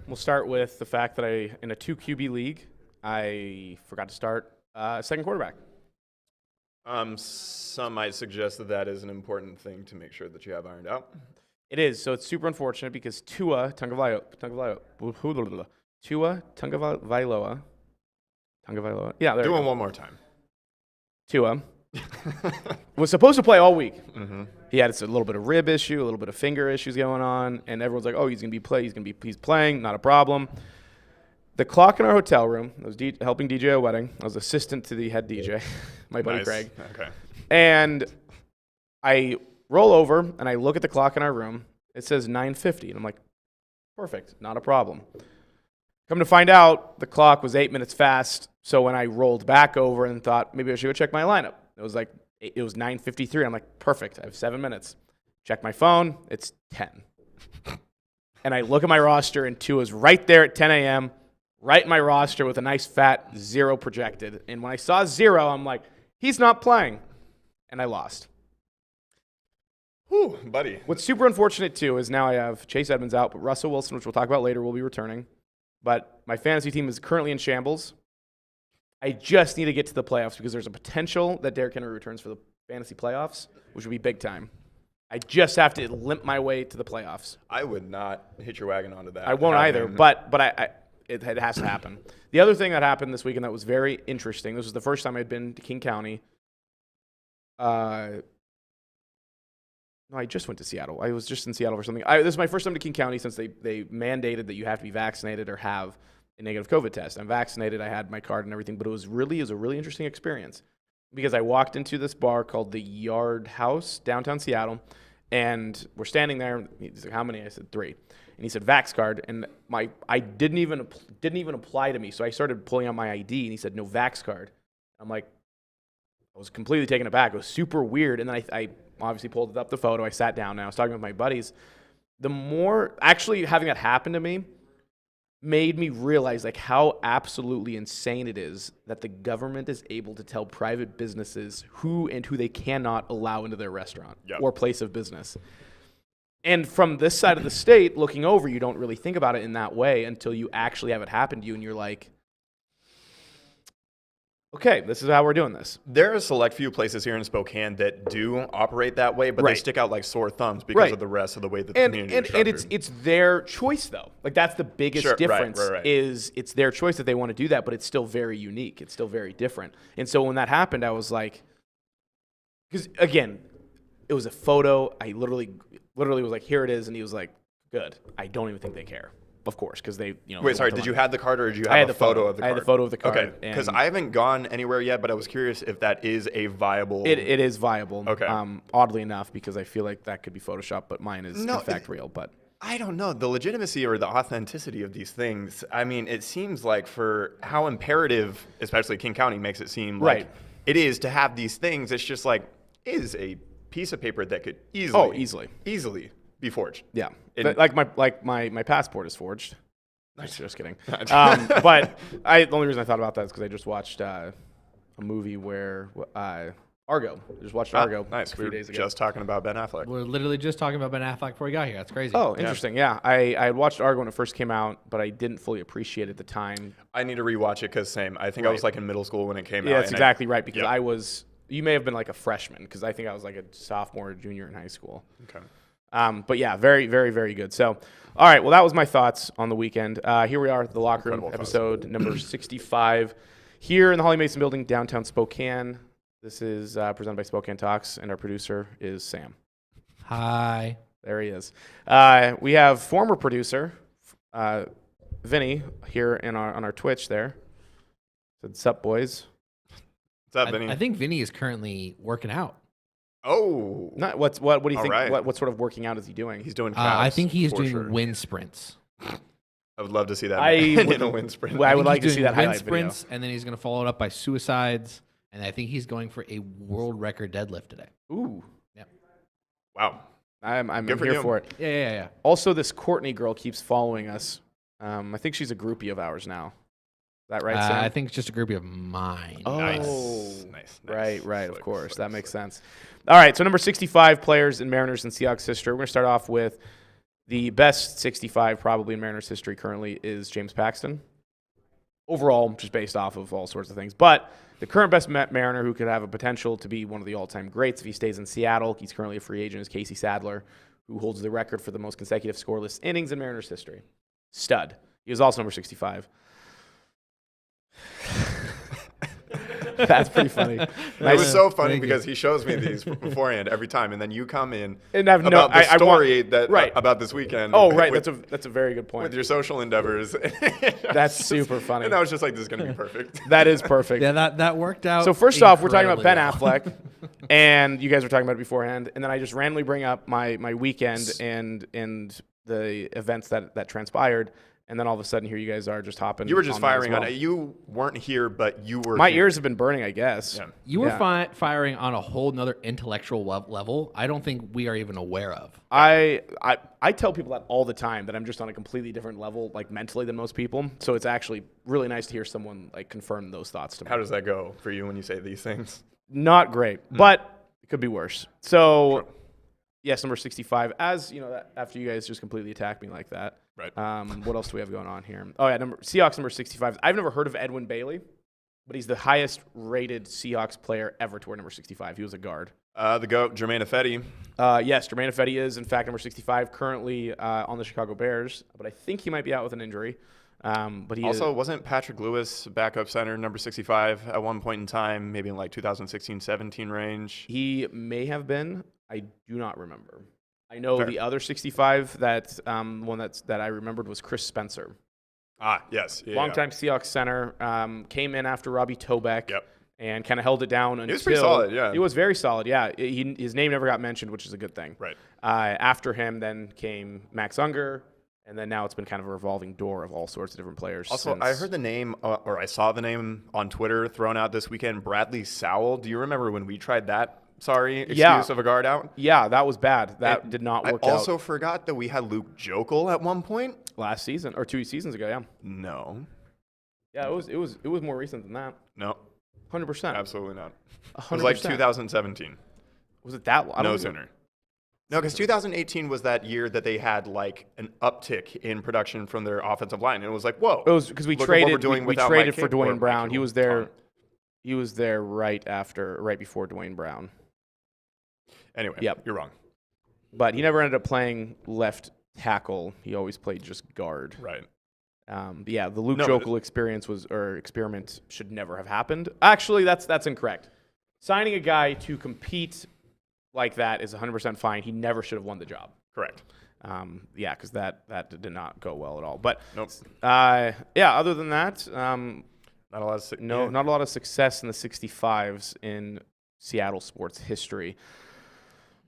We'll start with the fact that in a 2 QB league, I forgot to start second quarterback. Some might suggest that is an important thing to make sure that you have ironed out. It is, so it's super unfortunate because Tua Tagovailoa, yeah, there Do you it go. one more time. Tua was supposed to play all week. Mm-hmm. He had a little bit of rib issue, a little bit of finger issues going on, and everyone's like, "Oh, he's playing, not a problem." The clock in our hotel room. I was helping DJ a wedding. I was assistant to the head DJ, my buddy Craig. Okay. And I roll over and I look at the clock in our room. It says 9:50, and I'm like, "Perfect, not a problem." Come to find out, the clock was 8 minutes fast. So when I rolled back over and thought maybe I should go check my lineup, it was 9:53. I'm like, perfect. I have 7 minutes. Check my phone. It's 10. And I look at my roster, and Tua's right there at 10 a.m., right in my roster with a nice fat 0 projected. And when I saw 0, I'm like, he's not playing. And I lost. Whew, buddy. What's super unfortunate, too, is now I have Chase Edmonds out, but Russell Wilson, which we'll talk about later, will be returning. But my fantasy team is currently in shambles. I just need to get to the playoffs because there's a potential that Derrick Henry returns for the fantasy playoffs, which would be big time. I just have to limp my way to the playoffs. I would not hitch your wagon onto that. I won't either, but it has to happen. The other thing that happened this weekend that was very interesting, this was the first time I'd been to King County. No, I just went to Seattle. I was just in Seattle for something. This is my first time to King County since they mandated that you have to be vaccinated or have a negative COVID test. I'm vaccinated. I had my card and everything, but it was a really interesting experience because I walked into this bar called the Yard House, downtown Seattle, and we're standing there. He's like, "How many?" I said, 3. And he said, "Vax card." And I didn't even apply to me, so I started pulling out my ID, and he said, "No Vax card." I'm like, I was completely taken aback. It was super weird, and then I obviously pulled up the photo. I sat down, and I was talking with my buddies. The more actually having that happen to me made me realize like how absolutely insane it is that the government is able to tell private businesses who they cannot allow into their restaurant or place of business. And from this side of the state, looking over, you don't really think about it in that way until you actually have it happen to you, and you're like, okay, this is how we're doing this. There are a select few places here in Spokane that do operate that way, but they stick out like sore thumbs because of the rest of the way that the community is structured. And it's their choice, though. Like, that's the biggest difference is it's their choice that they want to do that, but it's still very unique. It's still very different. And so when that happened, I was like, because, again, it was a photo. I literally was like, here it is. And he was like, good. I don't even think they care. Of course, because they, Wait, sorry, did you have the card or did you have a photo of the card? I had the photo of the card. Okay, because I haven't gone anywhere yet, but I was curious if that is a viable... It is viable. Okay. Oddly enough, because I feel like that could be Photoshopped, but mine is in fact real. But I don't know. The legitimacy or the authenticity of these things, I mean, it seems like for how imperative, especially King County, makes it seem like it is to have these things, it's just like, is a piece of paper that could easily be forged. Yeah. Like my passport is forged. Nice. Just kidding. But the only reason I thought about that is because I just watched a movie where Argo. Just watched Argo a few days ago. Just talking about Ben Affleck. We're literally just talking about Ben Affleck before we got here. That's crazy. Oh, interesting. Yeah. I had watched Argo when it first came out, but I didn't fully appreciate it at the time. I need to rewatch it because same. I think I was like in middle school when it came out. Yeah, that's exactly right because you may have been like a freshman because I think I was like a sophomore or junior in high school. Okay. But yeah, very, very, very good. So, all right. Well, that was my thoughts on the weekend. Here we are, the Locker Room episode number 65 here in the Holly Mason Building, downtown Spokane. This is presented by Spokane Talks, and our producer is Sam. Hi. There he is. We have former producer Vinny here on our Twitch there. Said, "Sup, boys." What's up, Vinny? I think Vinny is currently working out. Oh. What do you think? Right. What sort of working out is he doing? He's doing calves, I think he is doing wind sprints. I would love to see that in a wind sprint. I would like to see that wind highlight sprints, video. And then he's going to follow it up by suicides, and I think he's going for a world record deadlift today. Ooh. Yep. Wow. I'm here for it. Yeah. Also, this Courtney girl keeps following us. I think she's a groupie of ours now. Is that right, Sam? I think it's just a groupie of mine. Oh, nice. Right. Of course. That makes sense. All right, so number 65 players in Mariners and Seahawks history. We're going to start off with The best 65 probably in Mariners history currently is James Paxton. Overall, just based off of all sorts of things. But the current best Mariner who could have a potential to be one of the all-time greats if he stays in Seattle, he's currently a free agent, is Casey Sadler, who holds the record for the most consecutive scoreless innings in Mariners history. Stud. He was also number 65. That's pretty funny. It was so funny because he shows me these beforehand every time, and then you come in and I've about the story about this weekend. Oh, right. That's a very good point. With your social endeavors. That's super funny. And I was just like, this is going to be perfect. That is perfect. Yeah, that worked out. So first off, we're talking about Ben well. Affleck, and you guys were talking about it beforehand, and then I just randomly bring up my weekend and the events that transpired. And then all of a sudden, here you guys are just hopping. You were just on that as firing well. on it. You weren't here, but you were. My here. ears have been burning, I guess. Yeah. You were firing on a whole nother intellectual level I don't think we are even aware of. I tell people that all the time, that I'm just on a completely different level, like mentally, than most people. So it's actually really nice to hear someone like confirm those thoughts to me. How does that go for you when you say these things? Not great, but it could be worse. So, yes, number 65. As you know, after you guys just completely attacked me like that. Right. What else do we have going on here? Oh yeah, Seahawks number 65. I've never heard of Edwin Bailey, but he's the highest rated Seahawks player ever to wear number 65. He was a guard. The GOAT, Jermaine Ifedi. Yes, Jermaine Ifedi is in fact number 65, currently on the Chicago Bears, but I think he might be out with an injury. But he also wasn't Patrick Lewis backup center number 65 at one point in time, maybe in like 2016-17 range. He may have been. I do not remember. I know Fair. the other 65 that one that I remembered was Chris Spencer. Ah, yes. Yeah, Longtime Seahawks center, came in after Robbie Tobeck. Yep. And kind of held it down until... He was pretty solid, yeah. He was very solid, yeah. His name never got mentioned, which is a good thing. Right. After him, then came Max Unger, and then now it's been kind of a revolving door of all sorts of different players. Also, I heard the name, or I saw the name on Twitter thrown out this weekend, Bradley Sowell. Do you remember when we tried that? Excuse of a guard out? Yeah, that was bad. That did not work out. I also forgot that we had Luke Jokel at one point. Last season, or 2 seasons ago, yeah. No. Yeah, it was more recent than that. No. 100%. Absolutely not. 100%. It was like 2017. Was it that long? No sooner. No, because 2018 was that year that they had like an uptick in production from their offensive line, and it was like, whoa. It was because we traded for Dwayne Brown. He was there. Tom. He was there right before Dwayne Brown. Anyway, yep. You're wrong. But he never ended up playing left tackle. He always played just guard. Right. Yeah, the Luke Jokel experiment should never have happened. Actually, that's incorrect. Signing a guy to compete like that is 100% fine. He never should have won the job. Correct. Yeah, because that did not go well at all. But nope. Yeah, other than that, not a lot of not a lot of success in the 65s in Seattle sports history.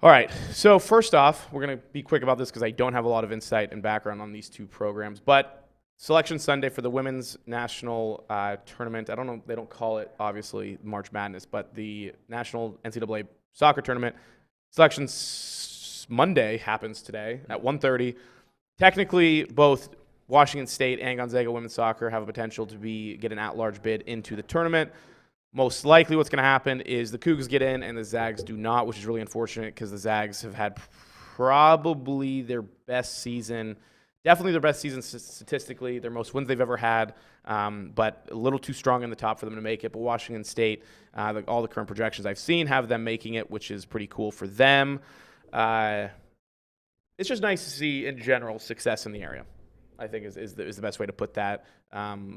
All right, so first off, we're going to be quick about this because I don't have a lot of insight and background on these two programs. But Selection Sunday for the women's national tournament, I don't know, they don't call it, obviously, March Madness, but the National NCAA Soccer Tournament, Selection Monday happens today at 1:30. Technically, both Washington State and Gonzaga women's soccer have a potential to get an at-large bid into the tournament. Most likely what's going to happen is the Cougs get in and the Zags do not, which is really unfortunate because the Zags have had probably their best season, definitely their best season statistically, their most wins they've ever had, but a little too strong in the top for them to make it. But Washington State, all the current projections I've seen have them making it, which is pretty cool for them. It's just nice to see, in general, success in the area, I think is the best way to put that.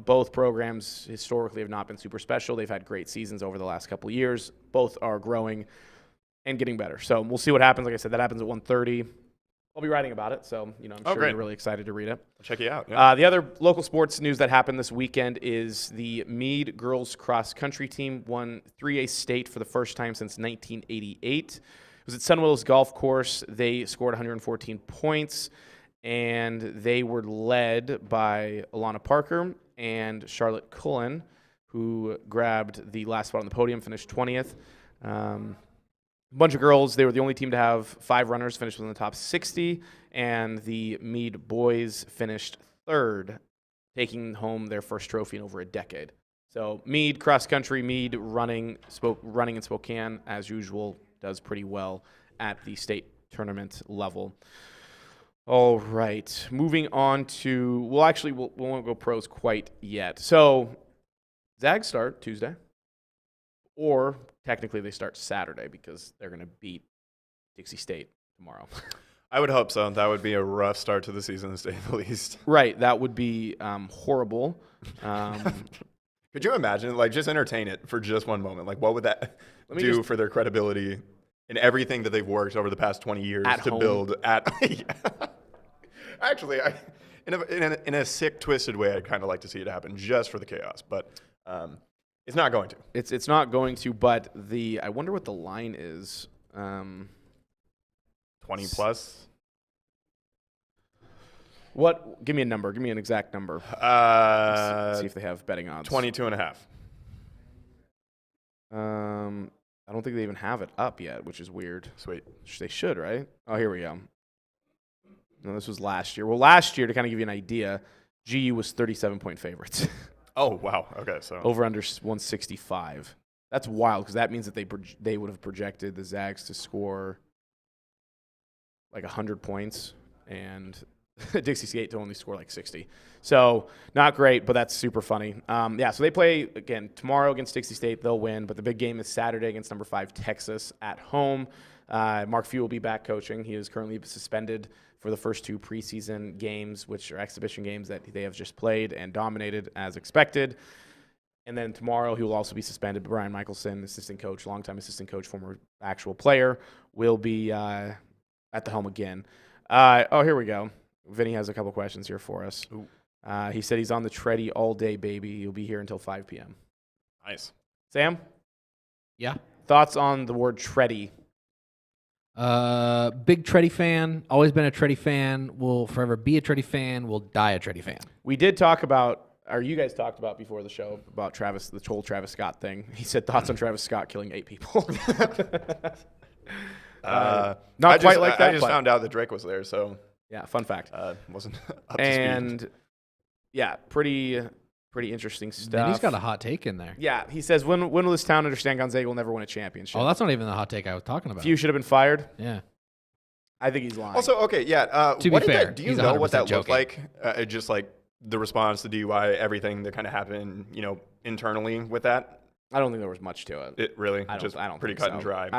Both programs historically have not been super special. They've had great seasons over the last couple of years. Both are growing and getting better. So we'll see what happens. Like I said, that happens at 1:30. I'll be writing about it, so I'm sure you're really excited to read it. I'll check you out. Yeah. The other local sports news that happened this weekend is the Mead girls cross country team won 3A state for the first time since 1988. It was at Sunwillows Golf Course. They scored 114 points. And they were led by Alana Parker and Charlotte Cullen, who grabbed the last spot on the podium, finished 20th. A bunch of girls. They were the only team to have 5 runners finish within the top 60, and the Mead boys finished 3rd, taking home their first trophy in over a decade. So Mead cross country, Mead running in Spokane, as usual, does pretty well at the state tournament level. All right. Moving on to, well, actually, we won't go pros quite yet. So, Zags start Tuesday, or technically they start Saturday because they're going to beat Dixie State tomorrow. I would hope so. That would be a rough start to the season, to say the least. Right. That would be horrible. Could you imagine? Like, just entertain it for just one moment. Like, what would that do for their credibility and everything that they've worked over the past 20 years to build at? Actually, in a sick, twisted way, I'd kind of like to see it happen just for the chaos. But it's not going to. It's not going to. But I wonder what the line is. 20 plus. What? Give me a number. Give me an exact number. See if they have betting odds. 22.5. I don't think they even have it up yet, which is weird. Sweet. They should, right? Oh, here we go. No, this was last year. Well, last year, to kind of give you an idea, GU was 37-point favorites. Oh, wow. Okay, so over under 165. That's wild because that means that they would have projected the Zags to score like 100 points and Dixie State to only score like 60. So not great, but that's super funny. So they play, again, tomorrow against Dixie State. They'll win, but the big game is Saturday against number 5 Texas at home. Mark Few will be back coaching. He is currently suspended for the first 2 preseason games, which are exhibition games that they have just played and dominated as expected. And then tomorrow he will also be suspended. Brian Michelson, assistant coach, longtime assistant coach, former actual player, will be at the helm again. Here we go. Vinny has a couple questions here for us. He said he's on the Treddy all day, baby. He'll be here until 5 p.m. Nice. Sam? Yeah. Thoughts on the word Treddy? Big Treddy fan. Always been a Treddy fan. Will forever be a Treddy fan. Will die a Treddy fan. We did talk about, or you guys talked about before the show, about the whole Travis Scott thing. He said thoughts on Travis Scott killing 8 people. Not quite like that. I just found out that Drake was there, so yeah, fun fact. Wasn't up to speed. And yeah, pretty interesting stuff. Man, he's got a hot take in there. Yeah, he says when will this town understand Gonzaga will never win a championship? Oh, that's not even the hot take I was talking about. Few should have been fired. Yeah, I think he's lying. Also, okay, yeah. To be fair, do you know what that looked like? Just like the response, the DUI, everything that kind of happened, internally with that. I don't think there was much to it. It really I don't pretty think cut so. and dry.